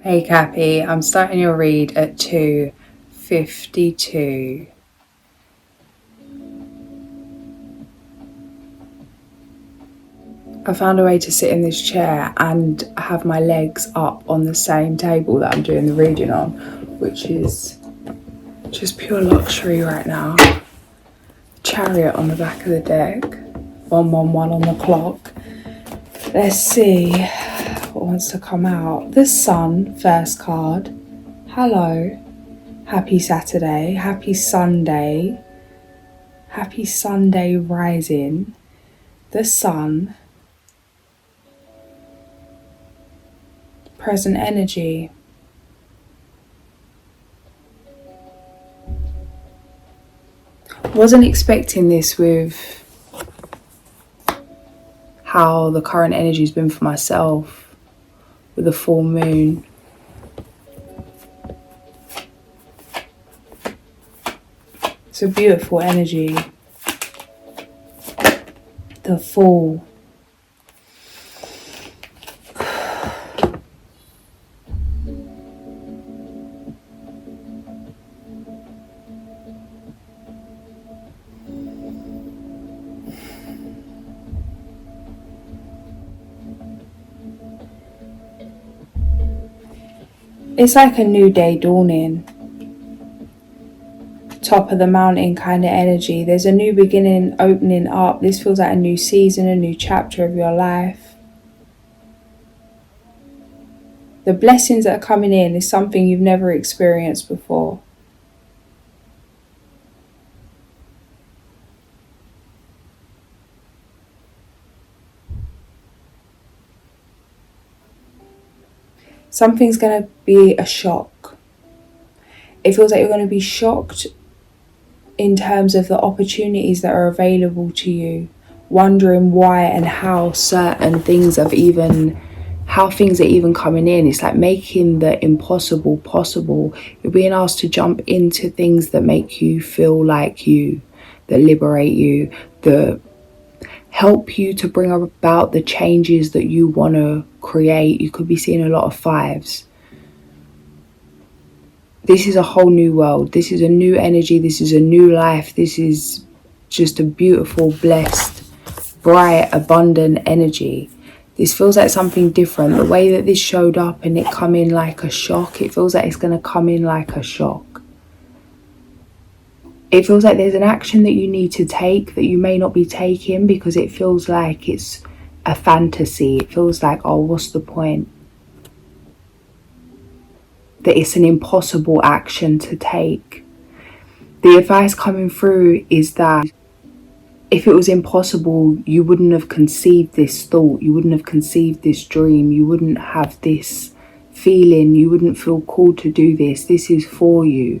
Hey Cappy, I'm starting your read at 2:52. I found a way to sit in this chair and have my legs up on the same table that I'm doing the reading on, which is just pure luxury right now. Chariot on the back of the deck, 111 on the clock. Let's see what wants to come out. The Sun, first card. Hello. Happy Saturday. Happy Sunday. Happy Sunday rising. The Sun. Present energy. Wasn't expecting this with how the current energy's been for myself with the full moon. It's a beautiful energy. The full. It's like a new day dawning. Top of the mountain kind of energy. There's a new beginning opening up. This feels like a new season, a new chapter of your life. The blessings that are coming in is something you've never experienced before. Something's going to be a shock. It feels like you're going to be shocked in terms of the opportunities that are available to you, wondering why and how certain things have even, how things are even coming in. It's like making the impossible possible. You're being asked to jump into things that make you feel like you, that liberate you, that help you to bring about the changes that you want to create. You could be seeing a lot of fives. This is a whole new world. This is a new energy. This is a new life. This is just a beautiful, blessed, bright, abundant energy. This feels like something different. The way that this showed up and it come in like a shock, it feels like it's going to come in like a shock. It feels like there's an action that you need to take that you may not be taking because it feels like it's a fantasy. It feels like, oh, what's the point? That it's an impossible action to take. The advice coming through is that if it was impossible, you wouldn't have conceived this thought. You wouldn't have conceived this dream. You wouldn't have this feeling. You wouldn't feel called to do this. This is for you.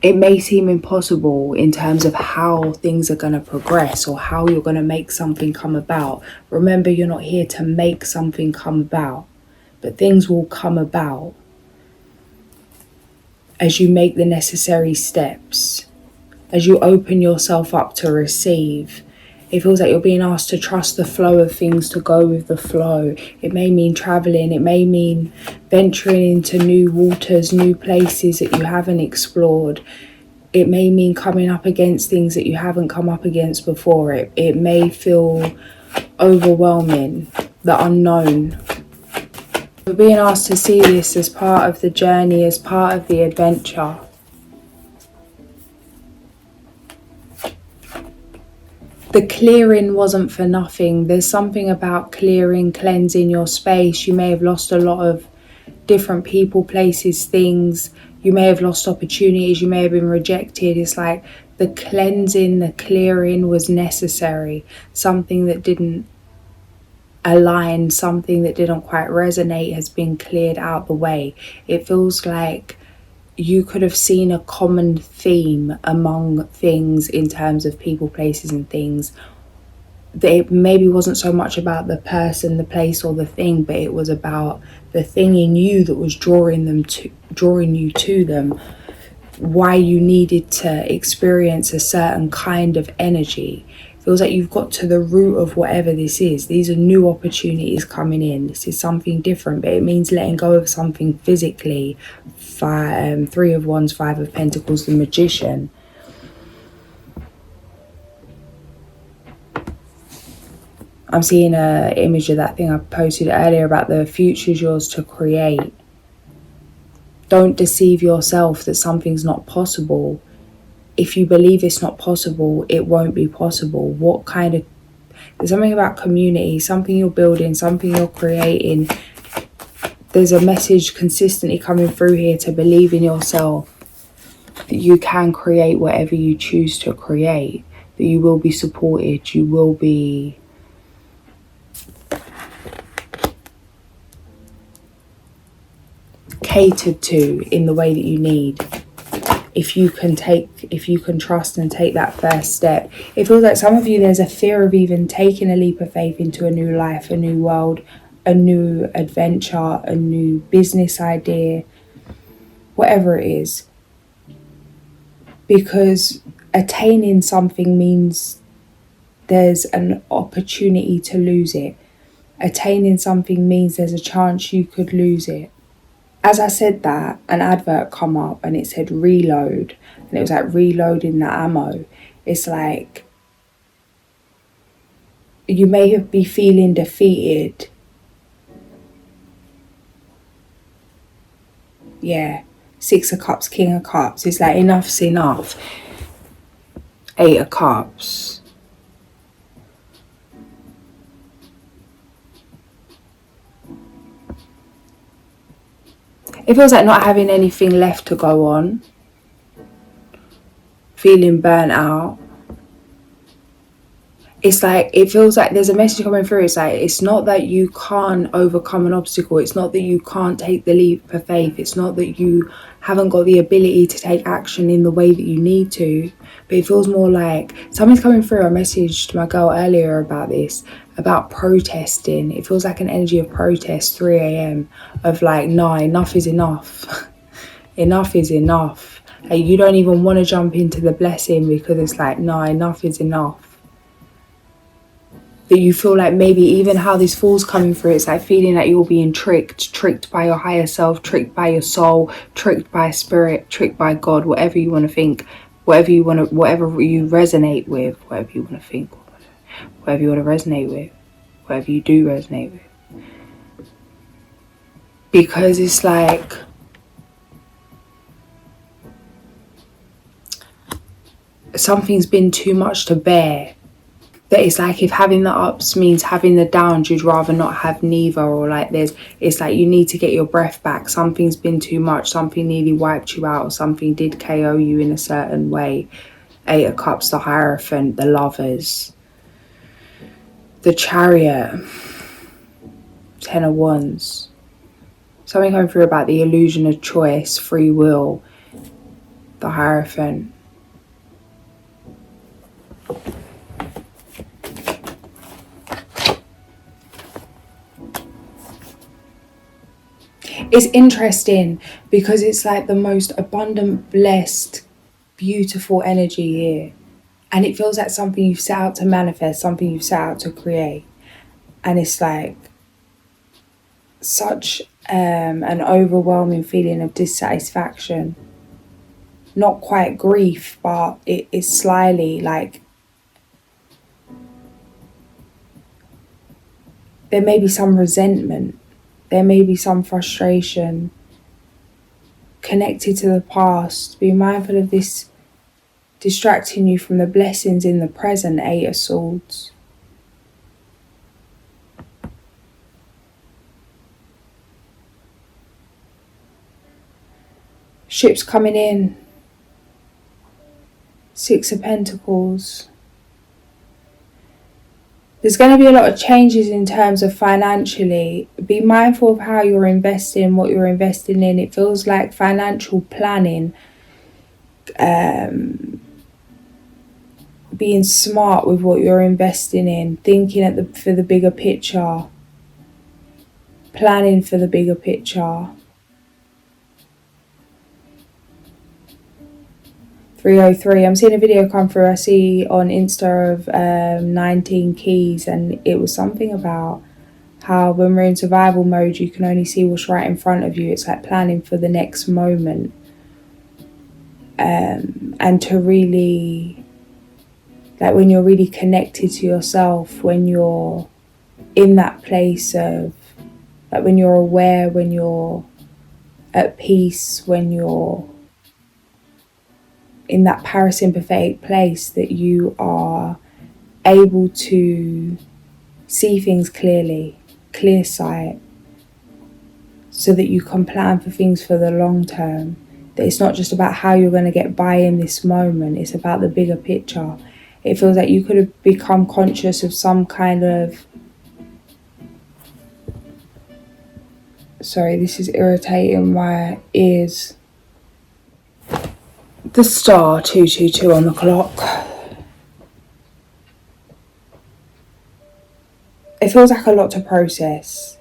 It may seem impossible in terms of how things are going to progress or how you're going to make something come about. Remember, you're not here to make something come about, but things will come about as you make the necessary steps, as you open yourself up to receive. It feels like you're being asked to trust the flow of things, to go with the flow. It may mean traveling. It may mean venturing into new waters, new places that you haven't explored. It may mean coming up against things that you haven't come up against before. It may feel overwhelming, the unknown. You're being asked to see this as part of the journey, as part of the adventure. The clearing wasn't for nothing. There's something about clearing, cleansing your space. You may have lost a lot of different people, places, things. You may have lost opportunities. You may have been rejected. It's like the cleansing, the clearing was necessary. Something that didn't align, something that didn't quite resonate has been cleared out the way. It feels like you could have seen a common theme among things in terms of people, places and things. That it maybe wasn't so much about the person, the place or the thing, but it was about the thing in you that was drawing you to them. Why you needed to experience a certain kind of energy. It feels like you've got to the root of whatever this is. These are new opportunities coming in. This is something different, but it means letting go of something physically. Three of Wands, Five of Pentacles, the Magician. I'm seeing an image of that thing I posted earlier about the future's yours to create. Don't deceive yourself that something's not possible. If you believe it's not possible, it won't be possible. There's something about community, something you're building, something you're creating. There's a message consistently coming through here to believe in yourself, that you can create whatever you choose to create, that you will be supported, you will be catered to in the way that you need. If you can trust and take that first step. It feels like some of you, there's a fear of even taking a leap of faith into a new life, a new world, a new adventure, a new business idea, whatever it is. Because attaining something means there's an opportunity to lose it. Attaining something means there's a chance you could lose it. As I said that, an advert come up and it said reload, and it was like reloading the ammo. It's like you may be feeling defeated. Yeah, Six of Cups, King of Cups. It's like enough's enough. Eight of Cups. It feels like not having anything left to go on. Feeling burnt out. It's like, it feels like there's a message coming through. It's like, it's not that you can't overcome an obstacle. It's not that you can't take the leap of faith. It's not that you haven't got the ability to take action in the way that you need to. But it feels more like something's coming through. I messaged my girl earlier about this, about protesting. It feels like an energy of protest, 3 a.m. of like, nah, enough is enough. Enough is enough. Like, you don't even want to jump into the blessing because it's like, nah, enough is enough. That you feel like maybe even how this Fool's coming through, it's like feeling like you're being tricked by your higher self, tricked by your soul, tricked by spirit, tricked by God, whatever you want to think, whatever you resonate with, whatever you want to think, whatever you want to resonate with, whatever you do resonate with. Because it's like, something's been too much to bear. That it's like, if having the ups means having the downs, you'd rather not have neither. Or like it's like you need to get your breath back. Something's been too much. Something nearly wiped you out. Or something did KO you in a certain way. Eight of Cups, the Hierophant, the Lovers, the Chariot, Ten of Wands. Something coming through about the illusion of choice, free will, the Hierophant. It's interesting because it's like the most abundant, blessed, beautiful energy here. And it feels like something you've set out to manifest, something you've set out to create. And it's like such an overwhelming feeling of dissatisfaction. Not quite grief, but it's slyly like there may be some resentment. There may be some frustration connected to the past. Be mindful of this distracting you from the blessings in the present. Eight of Swords. Ships coming in. Six of Pentacles. There's going to be a lot of changes in terms of financially. Be mindful of how you're investing, what you're investing in. It feels like financial planning, being smart with what you're investing in, thinking for the bigger picture, planning for the bigger picture. 303. I'm seeing a video come through. I see on Insta of 19 keys, and it was something about how when we're in survival mode, you can only see what's right in front of you. It's like planning for the next moment. And to really, like when you're really connected to yourself, when you're in that place of, like when you're aware, when you're at peace, when you're in that parasympathetic place, that you are able to see things clearly, clear sight, so that you can plan for things for the long term. That it's not just about how you're going to get by in this moment, it's about the bigger picture. It feels like you could have become conscious of some kind of, sorry, this is irritating my ears. The star 222 on the clock. It feels like a lot to process.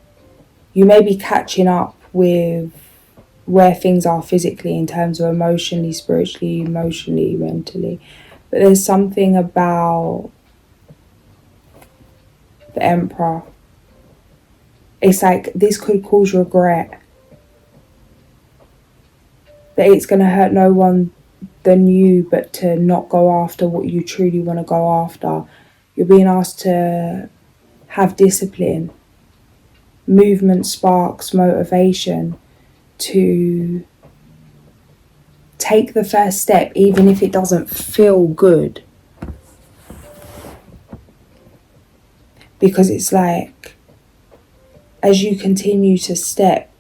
You may be catching up with where things are physically in terms of emotionally, spiritually, emotionally, mentally. But there's something about the Emperor. It's like this could cause regret. That it's going to hurt no one than you, but to not go after what you truly want to go after. You're being asked to have discipline, movement sparks motivation, to take the first step even if it doesn't feel good. Because it's like, as you continue to step,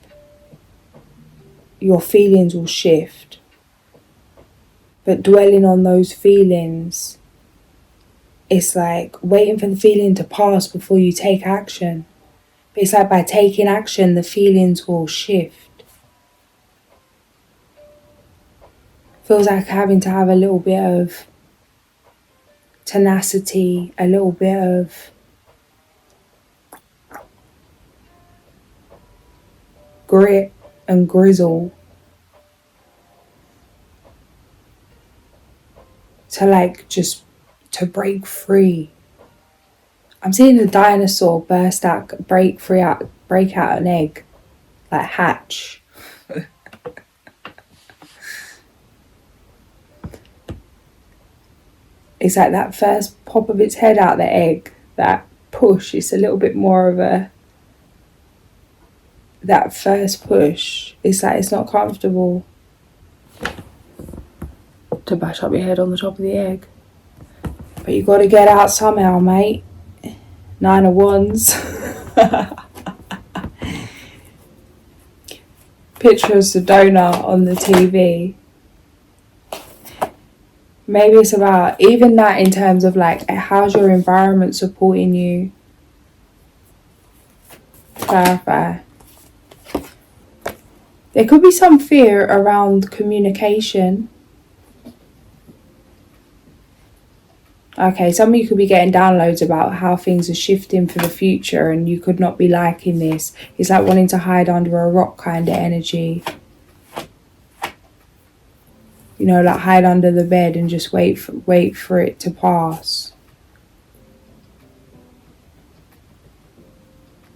your feelings will shift. But dwelling on those feelings, it's like waiting for the feeling to pass before you take action. But it's like by taking action, the feelings will shift. Feels like having to have a little bit of tenacity, a little bit of grit and grizzle to like just to break free. I'm seeing the dinosaur break out an egg, like hatch. It's like that first pop of its head out the egg, that push. It's a little bit more of that first push. It's like it's not comfortable to bash up your head on the top of the egg. But you got to get out somehow, mate. 9 of Wands. Picture of Sedona on the TV. Maybe it's about even that in terms of like, how's your environment supporting you? Clarify. There could be some fear around communication. Okay, some of you could be getting downloads about how things are shifting for the future and you could not be liking this. It's like wanting to hide under a rock kind of energy. You know, like hide under the bed and just wait for it to pass.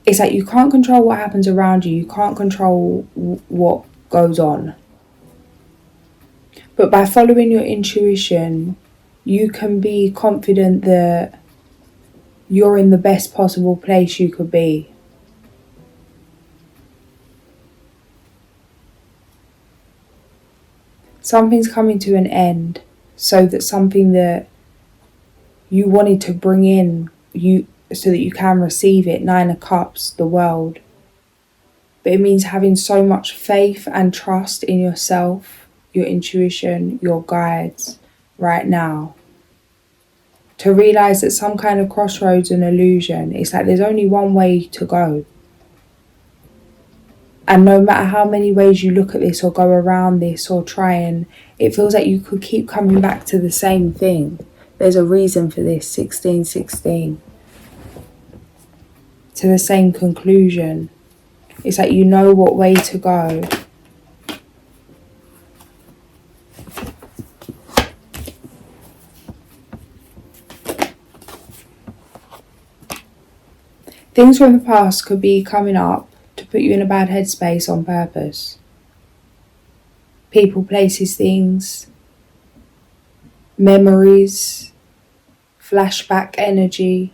It's like you can't control what happens around you. You can't control what goes on. But by following your intuition, you can be confident that you're in the best possible place you could be. Something's coming to an end, so that something that you wanted to bring in, so that you can receive it. 9 of Cups, the world. But it means having so much faith and trust in yourself, your intuition, your guides right now. To realise that some kind of crossroads and illusion, it's like there's only one way to go. And no matter how many ways you look at this or go around this or try, and it feels like you could keep coming back to the same thing. There's a reason for this, 1616. To the same conclusion. It's like you know what way to go. Things from the past could be coming up to put you in a bad headspace on purpose. People, places, things, memories, flashback energy.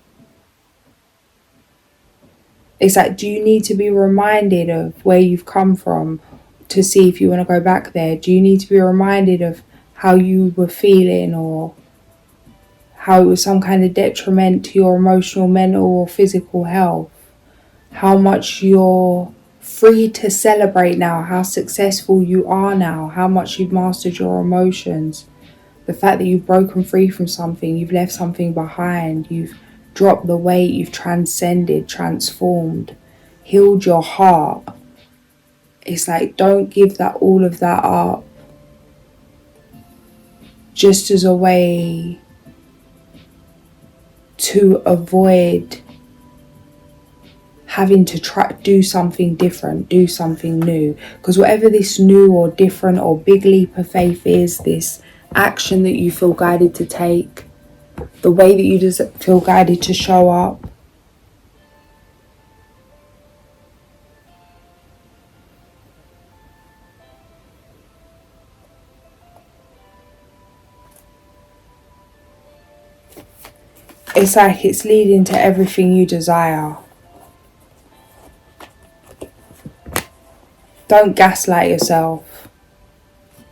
It's like, do you need to be reminded of where you've come from to see if you want to go back there? Do you need to be reminded of how you were feeling, or how it was some kind of detriment to your emotional, mental or physical health? How much you're free to celebrate now, how successful you are now, how much you've mastered your emotions. The fact that you've broken free from something, you've left something behind, you've dropped the weight, you've transcended, transformed, healed your heart. It's like, don't give that, all of that up just as a way to avoid having to do something different, do something new. Because whatever this new or different or big leap of faith is, this action that you feel guided to take, the way that you just feel guided to show up, it's like it's leading to everything you desire. Don't gaslight yourself.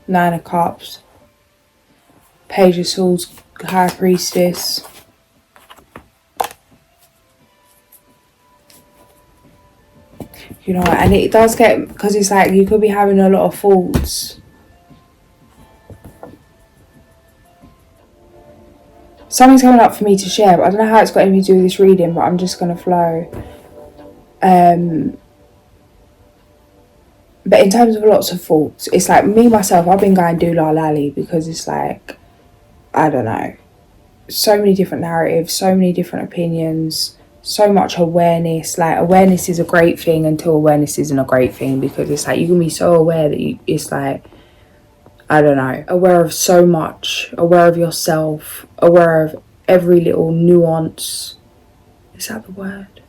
9 of Cups. Page of Swords, High Priestess. You know, and it does get, because it's like you could be having a lot of thoughts. Something's coming up for me to share, but I don't know how it's got anything to do with this reading, but I'm just going to flow. But in terms of lots of thoughts, it's like me, myself, I've been going doolah lally, because it's like, I don't know, so many different narratives, so many different opinions, so much awareness. Like, awareness is a great thing until awareness isn't a great thing, because it's like you can be so aware that it's like, I don't know, aware of so much, aware of yourself, aware of every little nuance. Is that the word?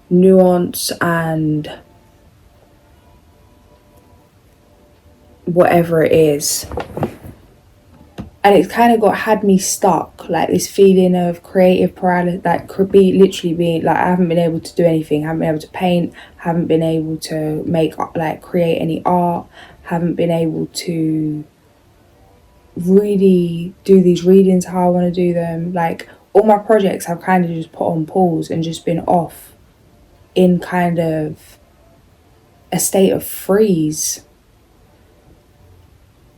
Nuance and whatever it is. And it's kind of had me stuck, like this feeling of creative paralysis, that could be literally being like, I haven't been able to do anything, haven't been able to paint, haven't been able to make, like, create any art, haven't been able to really do these readings how I want to do them. Like, all my projects I've kind of just put on pause and just been off in kind of a state of freeze.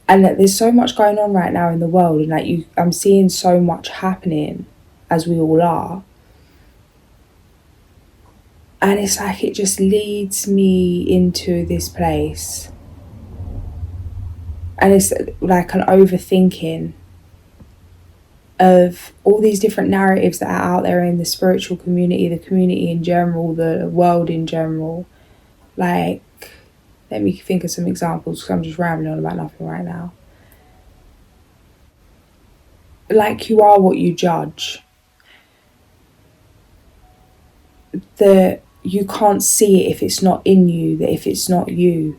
And that there's so much going on right now in the world, and like I'm seeing so much happening, as we all are. And it's like it just leads me into this place. And it's like an overthinking of all these different narratives that are out there in the spiritual community, the community in general, the world in general. Like, let me think of some examples, because I'm just rambling on about nothing right now. Like, you are what you judge. That you can't see it if it's not in you, that if it's not you.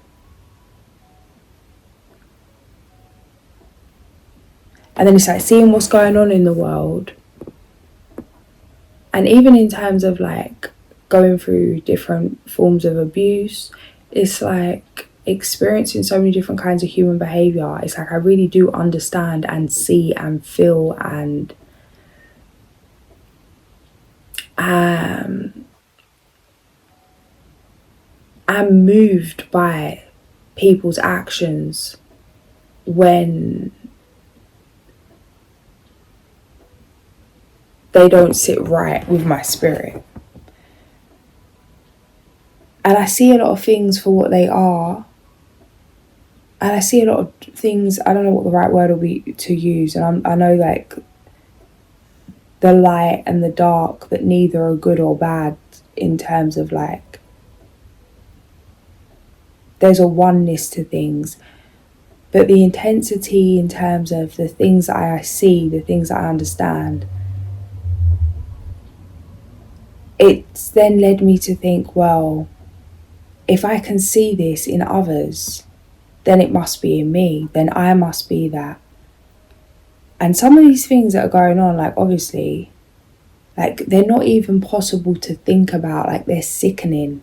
And then it's like seeing what's going on in the world. And even in terms of like going through different forms of abuse, it's like experiencing so many different kinds of human behaviour. It's like I really do understand and see and feel and I'm moved by people's actions when they don't sit right with my spirit. And I see a lot of things for what they are. And I see a lot of things, I don't know what the right word will be to use. And I know like the light and the dark, that neither are good or bad, in terms of like, there's a oneness to things. But the intensity in terms of the things that I see, the things that I understand, it's then led me to think, well, if I can see this in others, then it must be in me, then I must be that. And some of these things that are going on, like obviously, like they're not even possible to think about, like they're sickening.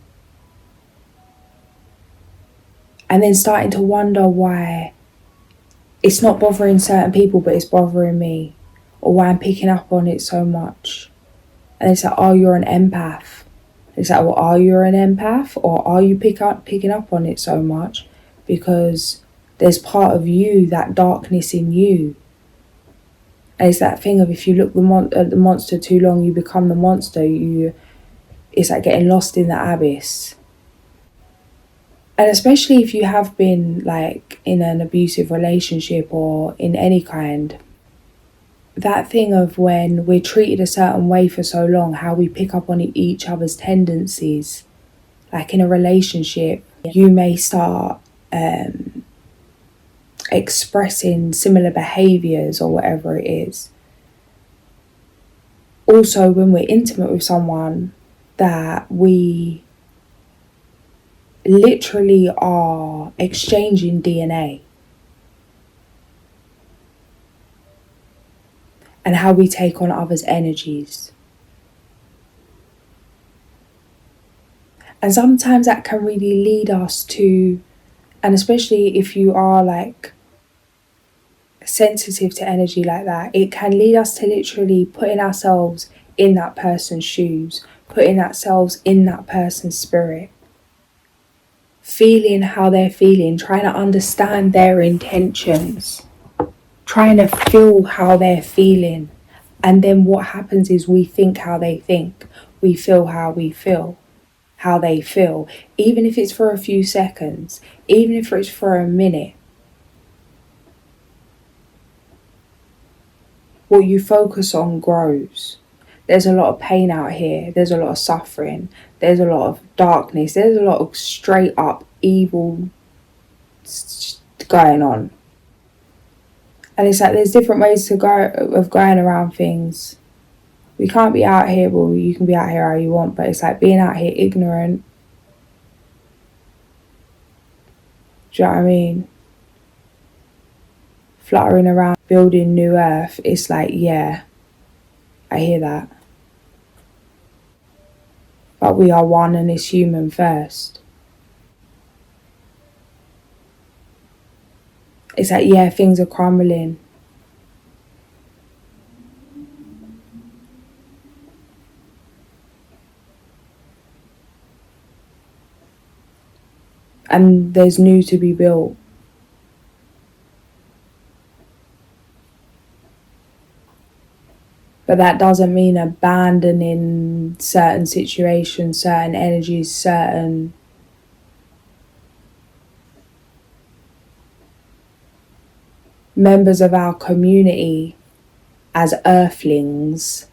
And then starting to wonder why it's not bothering certain people, but it's bothering me, or why I'm picking up on it so much. And it's like, oh, you're an empath. It's like, well, are you an empath, or are you picking up on it so much because there's part of you, that darkness in you? And it's that thing of, if you look at the monster too long, you become the monster. It's like getting lost in the abyss. And especially if you have been like in an abusive relationship or in any kind, that thing of when we're treated a certain way for so long, how we pick up on each other's tendencies. Like in a relationship, you may start expressing similar behaviours or whatever it is. Also, when we're intimate with someone, that we literally are exchanging DNA. And how we take on others' energies. And sometimes that can really lead us to, and especially if you are like sensitive to energy like that, it can lead us to literally putting ourselves in that person's shoes, putting ourselves in that person's spirit, feeling how they're feeling, trying to understand their intentions, trying to feel how they're feeling. And then what happens is we think how they think, we feel how we feel, how they feel, even if it's for a few seconds, even if it's for a minute. What you focus on grows. There's a lot of pain out here, there's a lot of suffering, there's a lot of darkness, there's a lot of straight up evil going on. And it's like there's different ways to go of going around things. We can't be out here, well, you can be out here how you want, but it's like being out here ignorant. Do you know what I mean? Fluttering around, building new earth. It's like, yeah, I hear that. But we are one and it's human first. It's like, yeah, things are crumbling. And there's new to be built. But that doesn't mean abandoning certain situations, certain energies, certain members of our community as earthlings.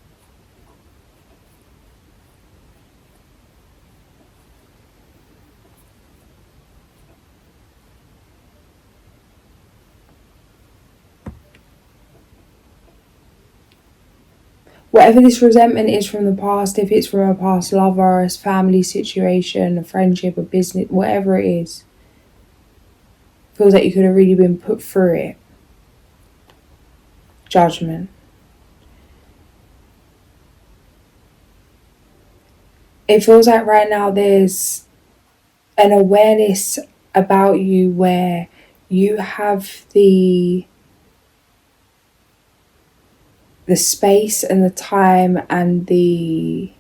Whatever this resentment is from the past, if it's from a past lover, a family situation, a friendship, a business, whatever it is, feels like you could have really been put through it. Judgment. It feels like right now there's an awareness about you where you have the space and the time and the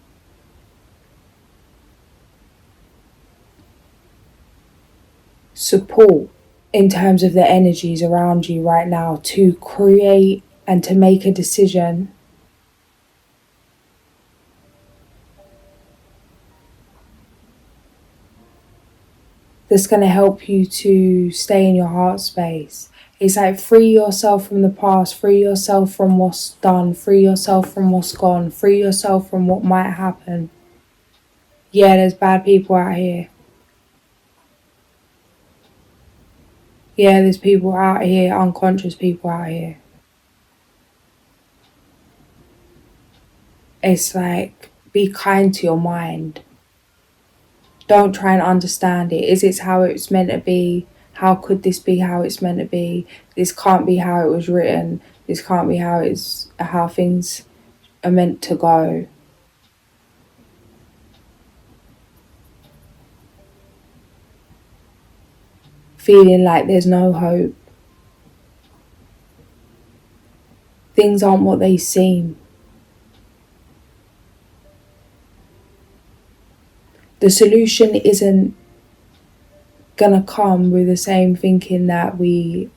support in terms of the energies around you right now to create and to make a decision that's going to help you to stay in your heart space. It's like free yourself from the past, free yourself from what's done, free yourself from what's gone, free yourself from what might happen. Yeah, there's bad people out here. Yeah, there's people out here, unconscious people out here. It's like be kind to your mind. Don't try and understand it. Is it how it's meant to be? How could this be how it's meant to be? This can't be how it was written. This can't be how things are meant to go. Feeling like there's no hope. Things aren't what they seem. The solution isn't gonna come with the same thinking as the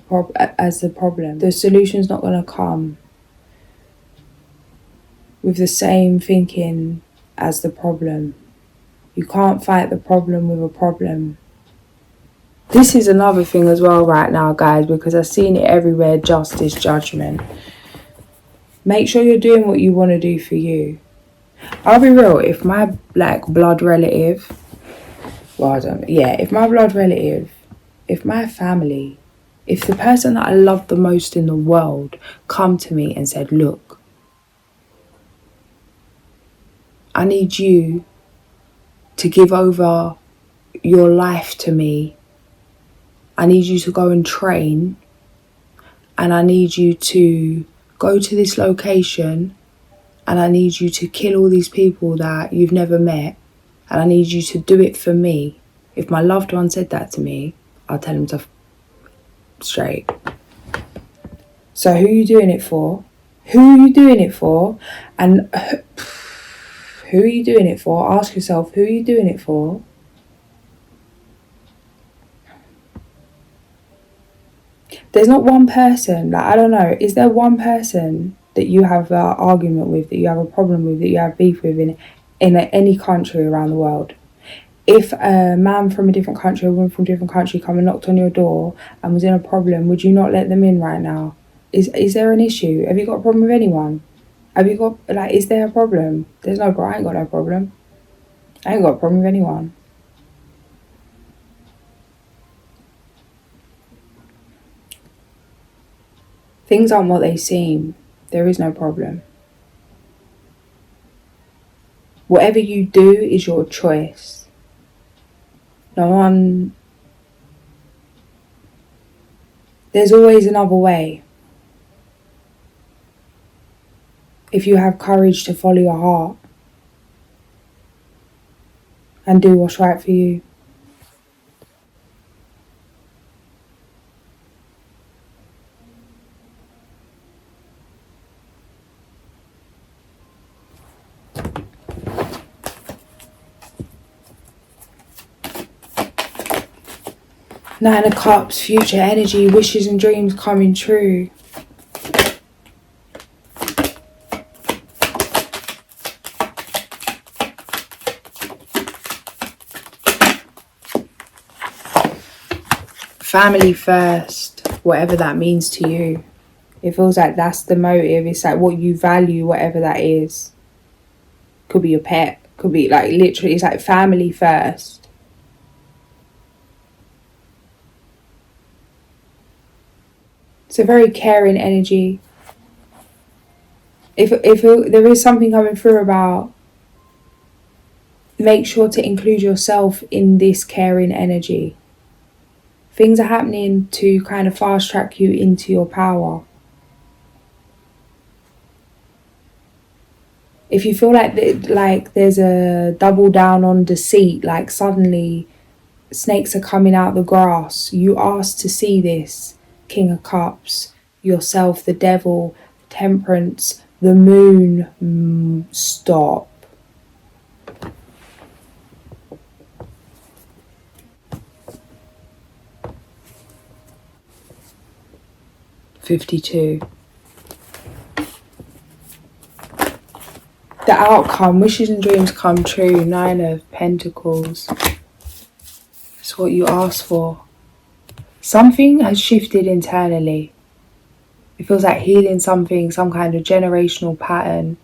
problem. The solution's not gonna come with the same thinking as the problem. You can't fight the problem with a problem. This is another thing as well right now, guys, because I've seen it everywhere, justice, judgment. Make sure you're doing what you want to do for you. I'll be real, if my blood relative, if my blood relative, if my family, if the person that I love the most in the world come to me and said, look, I need you to give over your life to me. I need you to go and train, and I need you to go to this location, and I need you to kill all these people that you've never met, and I need you to do it for me. If my loved one said that to me, I'll tell him to straight. So who are you doing it for? Who are you doing it for? And who are you doing it for? Ask yourself, who are you doing it for? There's not one person, I don't know, is there one person that you have an argument with, that you have a problem with, that you have beef with in any country around the world? If a man from a different country, a woman from a different country come and knocked on your door and was in a problem, would you not let them in right now? Is there an issue? Have you got a problem with anyone? Have you got, is there a problem? I ain't got no problem. I ain't got a problem with anyone. Things aren't what they seem. There is no problem. Whatever you do is your choice. There's always another way. If you have courage to follow your heart and do what's right for you. Nine of Cups, future energy, wishes and dreams coming true. Family first, whatever that means to you. It feels like that's the motive. It's like what you value, whatever that is. Could be your pet, could be literally, it's like family first. It's a very caring energy. If there is something coming through about, make sure to include yourself in this caring energy. Things are happening to kind of fast track you into your power. If you feel like there's a double down on deceit, like suddenly snakes are coming out the grass, you ask to see this. King of Cups, yourself, the devil, Temperance, the moon. Stop. $52. The outcome, wishes and dreams come true. 9 of Pentacles. It's what you asked for. Something has shifted internally. It feels like healing something, some kind of generational pattern.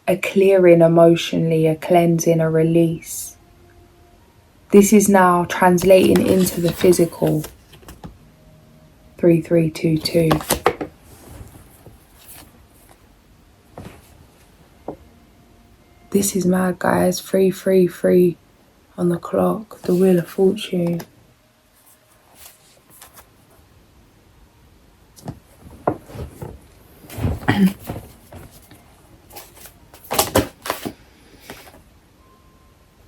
A clearing emotionally, a cleansing, a release. This is now translating into the physical. 3322. This is mad, guys. 333 on the clock. The Wheel of Fortune.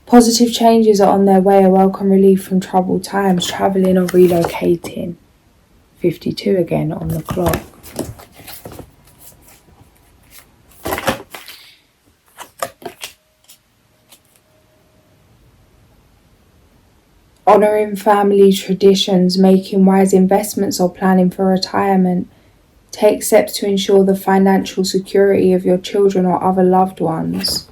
Positive changes are on their way. A welcome relief from troubled times. Travelling or relocating. 52 again on the clock. Honouring family traditions, making wise investments or planning for retirement. Take steps to ensure the financial security of your children or other loved ones.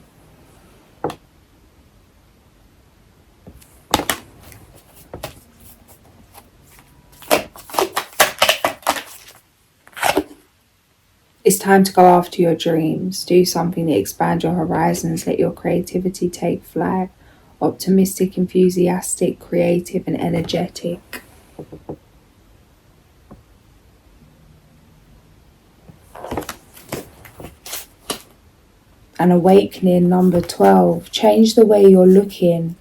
It's time to go after your dreams. Do something that expands your horizons. Let your creativity take flight. Optimistic, enthusiastic, creative and energetic. An awakening, number 12. Change the way you're looking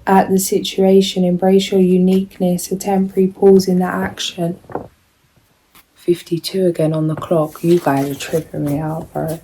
at the situation. Embrace your uniqueness. A temporary pause in the action. 52 again on the clock. You guys are tripping me out, bro.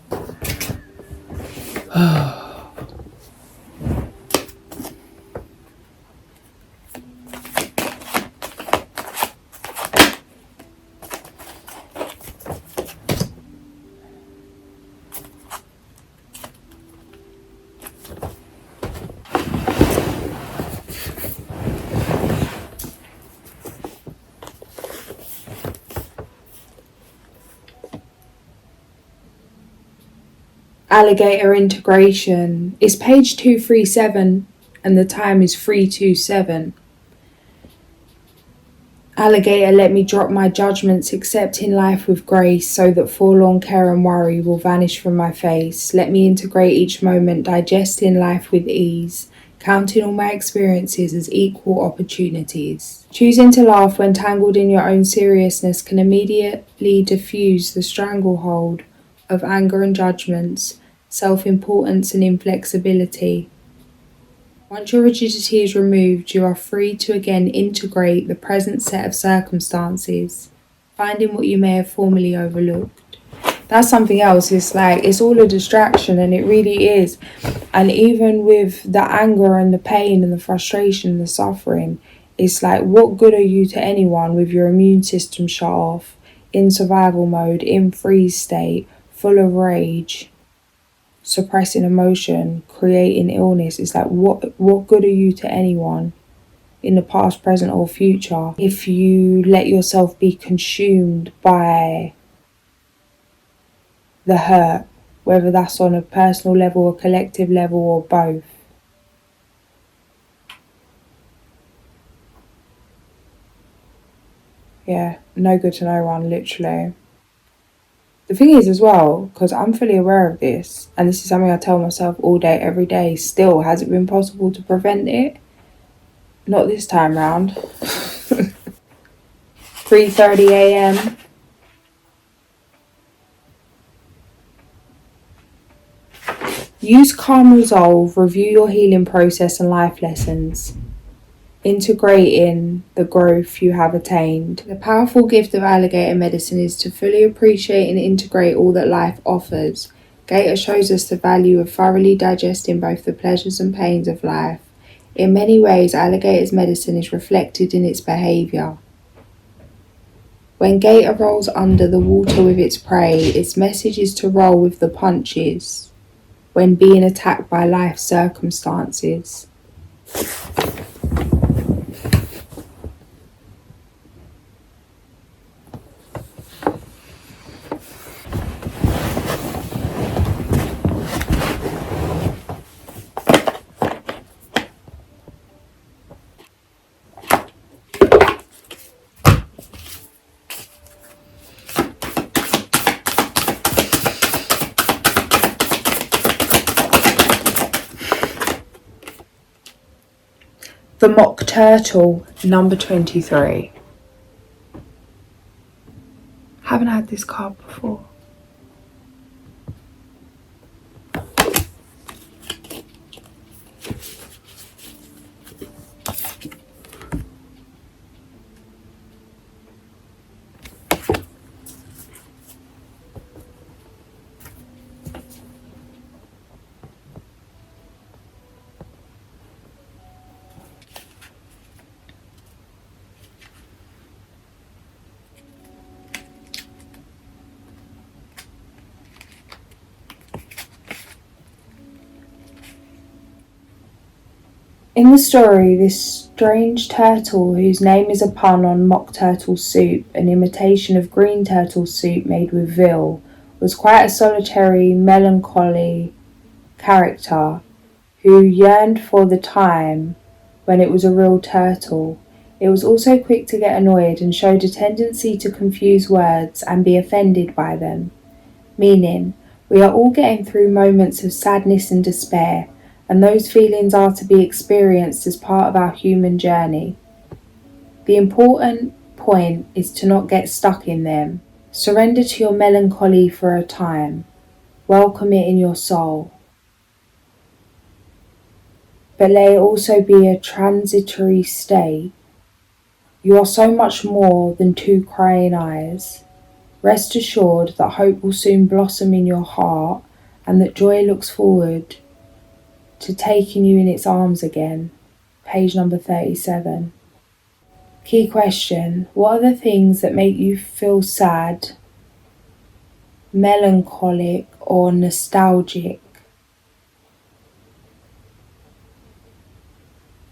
Alligator integration. It's page 237 and the time is 327. Alligator, let me drop my judgments, accepting life with grace, so that forlorn care and worry will vanish from my face. Let me integrate each moment, digesting life with ease, counting all my experiences as equal opportunities. Choosing to laugh when tangled in your own seriousness can immediately diffuse the stranglehold of anger and judgments, self-importance and inflexibility. Once your rigidity is removed, you are free to again integrate the present set of circumstances, finding what you may have formerly overlooked. That's something else. It's like, it's all a distraction, and it really is. And even with the anger and the pain and the frustration and the suffering, it's like, what good are you to anyone with your immune system shut off, in survival mode, in freeze state, full of rage, suppressing emotion, creating illness? It's like, what good are you to anyone in the past, present or future if you let yourself be consumed by the hurt, whether that's on a personal level, a collective level, or both? Yeah, no good to no one, literally. The thing is as well, because I'm fully aware of this, and this is something I tell myself all day, every day, still, has it been possible to prevent it? Not this time round. 3:30 a.m. Use calm resolve, review your healing process and life lessons, integrating the growth you have attained. The powerful gift of alligator medicine is to fully appreciate and integrate all that life offers. Gator shows us the value of thoroughly digesting both the pleasures and pains of life. In many ways, alligator's medicine is reflected in its behaviour. When Gator rolls under the water with its prey, its message is to roll with the punches when being attacked by life circumstances. The Mock Turtle, number 23. Haven't had this card before. In the story, this strange turtle, whose name is a pun on mock turtle soup, an imitation of green turtle soup made with veal, was quite a solitary, melancholy character who yearned for the time when it was a real turtle. It was also quick to get annoyed and showed a tendency to confuse words and be offended by them. Meaning, we are all getting through moments of sadness and despair, and those feelings are to be experienced as part of our human journey. The important point is to not get stuck in them. Surrender to your melancholy for a time. Welcome it in your soul. But let it also be a transitory state. You are so much more than two crying eyes. Rest assured that hope will soon blossom in your heart and that joy looks forward to taking you in its arms again. Page number 37. Key question: what are the things that make you feel sad, melancholic, or nostalgic?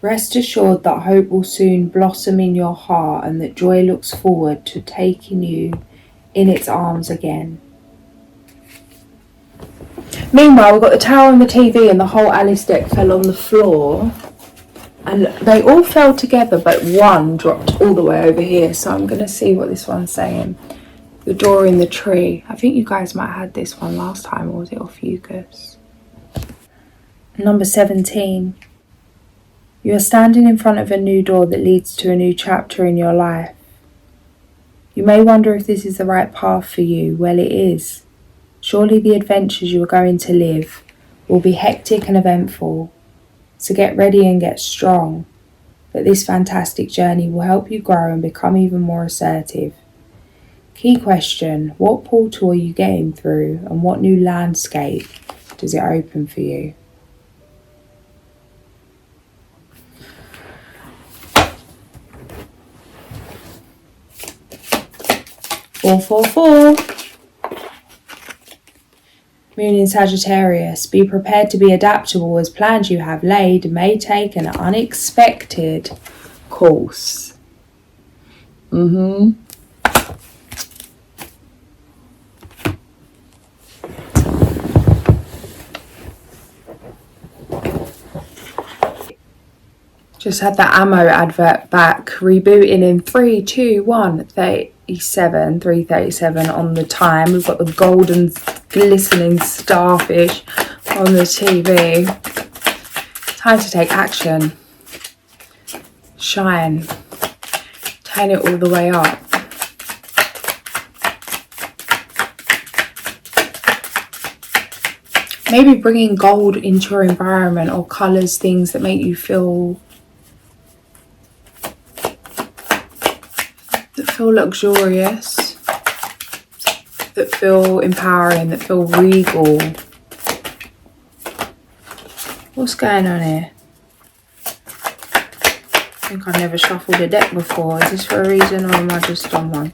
Rest assured that hope will soon blossom in your heart and that joy looks forward to taking you in its arms again. Meanwhile, we've got the tower and the TV, and the whole Alice deck fell on the floor. And they all fell together, but one dropped all the way over here. So I'm going to see what this one's saying. The door in the tree. I think you guys might have had this one last time, or was it off Fucus? Number 17. You are standing in front of a new door that leads to a new chapter in your life. You may wonder if this is the right path for you. Well, it is. Surely the adventures you are going to live will be hectic and eventful. So get ready and get strong. But this fantastic journey will help you grow and become even more assertive. Key question: what portal are you getting through, and what new landscape does it open for you? Four. Moon in Sagittarius. Be prepared to be adaptable, as plans you have laid may take an unexpected course. Just had the ammo advert back. Rebooting in 3, 2, 1. 3:37 on the time. We've got the golden glistening starfish on the TV. Time to take action. Shine. Turn it all the way up. Maybe bringing gold into your environment, or colours, things that make you feel luxurious, that feel empowering, that feel regal. What's going on here? I think I've never shuffled a deck before. Is this for a reason, or am I just on one?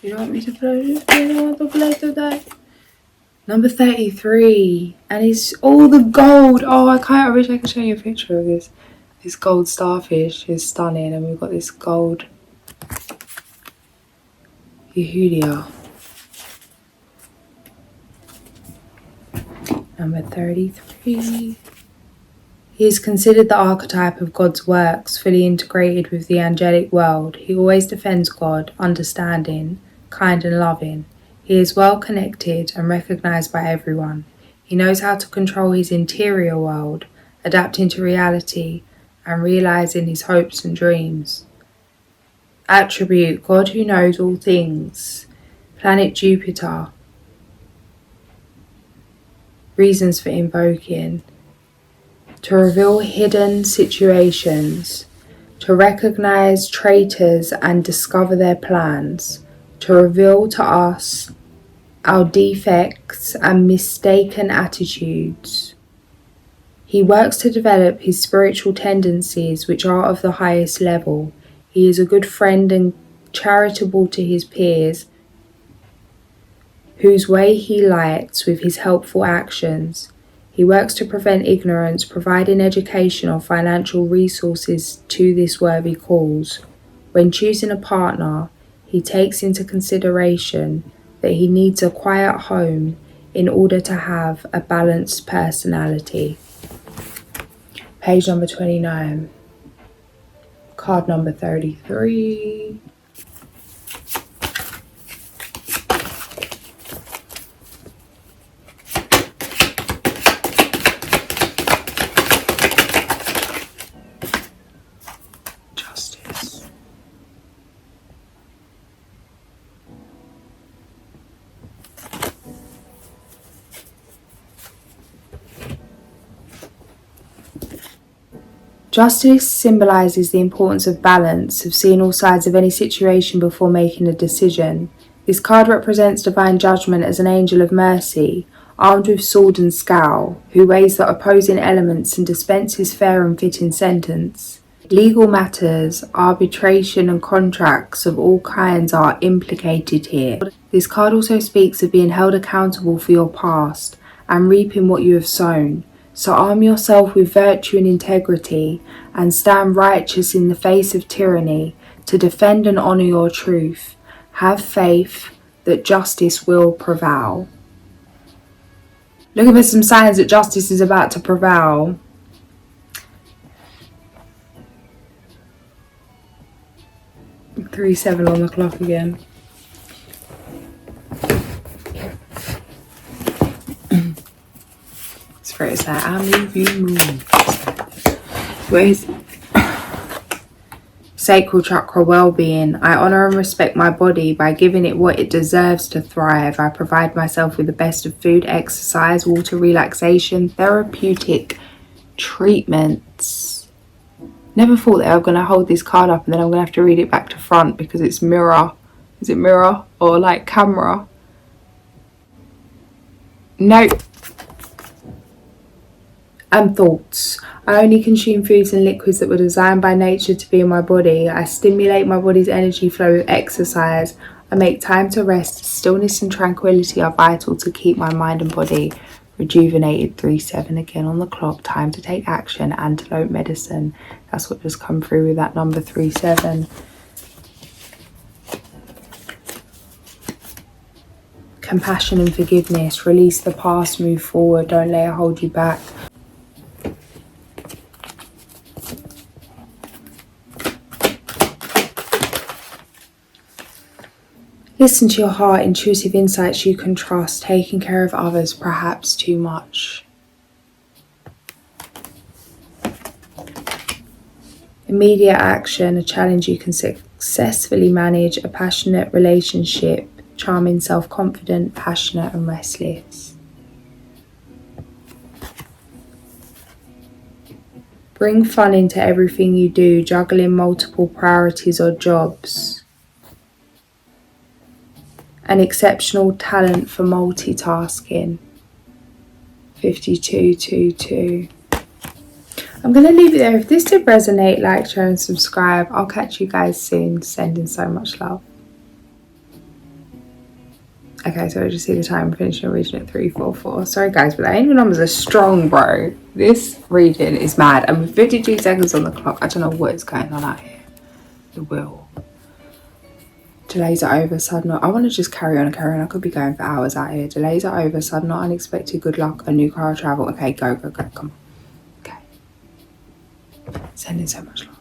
You don't want me to play? You don't want to play today? Number 33, and it's all the gold. Oh, I wish I could show you a picture of this. This gold starfish is stunning, and we've got this gold Yehudia. Number 33. He is considered the archetype of God's works, fully integrated with the angelic world. He always defends God, understanding, kind and loving. He is well connected and recognized by everyone. He knows how to control his interior world, adapting to reality and realizing his hopes and dreams. Attribute: God who knows all things. Planet Jupiter. Reasons for invoking: to reveal hidden situations, to recognize traitors and discover their plans, to reveal to us our defects and mistaken attitudes. He works to develop his spiritual tendencies, which are of the highest level. He is a good friend and charitable to his peers, whose way he lights with his helpful actions. He works to prevent ignorance, providing education or financial resources to this worthy cause. When choosing a partner, he takes into consideration that he needs a quiet home in order to have a balanced personality. Page number 29. Card number 33. Justice. Justice symbolizes the importance of balance, of seeing all sides of any situation before making a decision. This card represents divine judgment as an angel of mercy, armed with sword and scowl, who weighs the opposing elements and dispenses fair and fitting sentence. Legal matters, arbitration and contracts of all kinds are implicated here. This card also speaks of being held accountable for your past and reaping what you have sown. So arm yourself with virtue and integrity and stand righteous in the face of tyranny to defend and honour your truth. Have faith that justice will prevail. Looking for some signs that justice is about to prevail. $3-7 on the clock again. It's like, I move, you move. Where's sacral chakra well-being? I honour and respect my body by giving it what it deserves to thrive. I provide myself with the best of food, exercise, water, relaxation, therapeutic treatments. Never thought that I'm going to hold this card up and then I'm going to have to read it back to front because it's mirror. Is it mirror or like camera? Nope. And thoughts. I only consume foods and liquids that were designed by nature to be in my body. I stimulate my body's energy flow with exercise. I make time to rest. Stillness and tranquility are vital to keep my mind and body rejuvenated. 3-7 again on the clock. Time to take action. Antelope medicine. That's what just come through with that number 3-7. Compassion and forgiveness. Release the past, move forward. Don't let it hold you back. Listen to your heart, intuitive insights you can trust, taking care of others perhaps too much. Immediate action, a challenge you can successfully manage, a passionate relationship, charming, self-confident, passionate and restless. Bring fun into everything you do, juggling multiple priorities or jobs. An exceptional talent for multitasking. 5222. I'm going to leave it there. If this did resonate, like, share and subscribe. I'll catch you guys soon. Sending so much love. Okay, so I just see the time finishing reading at 3:44. Sorry guys, but the angel numbers are strong, bro. This reading is mad. And with 52 seconds on the clock, I don't know what is going on out here. The will. Delays are over, sudden. I want to just carry on and carry on. I could be going for hours out here. Delays are over, sudden, unexpected good luck, a new car travel. Okay, go, come on. Okay. Sending so much love.